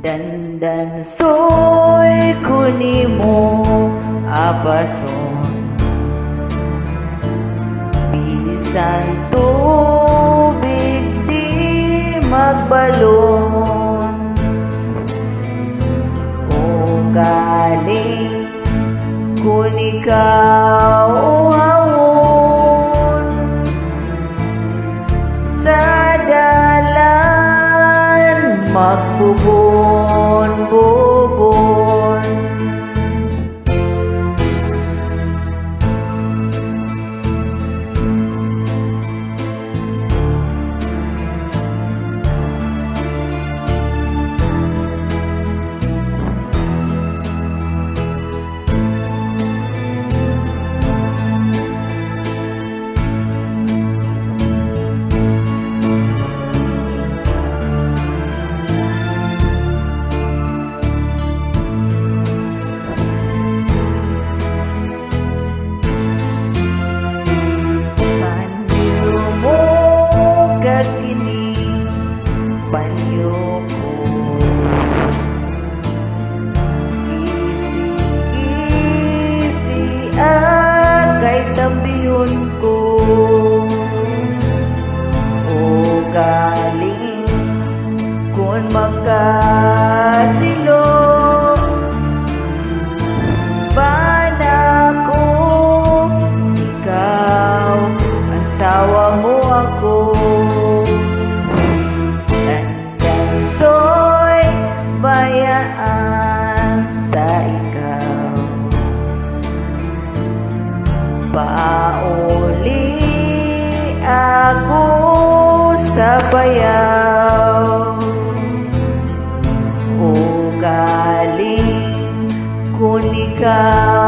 Dandansoy kunimo apason, bisan tubig di magbalon. O galing kun ikaw hawon sa dalan magbubon-bubon. Panyo ko, isi-isi kay tambiyon ko. O galing kun magkasilo, bana ko, ikaw asawa mo ako. Soy bayaan ta ikaw, pauli ako sa bayaw. O galing kun ikaw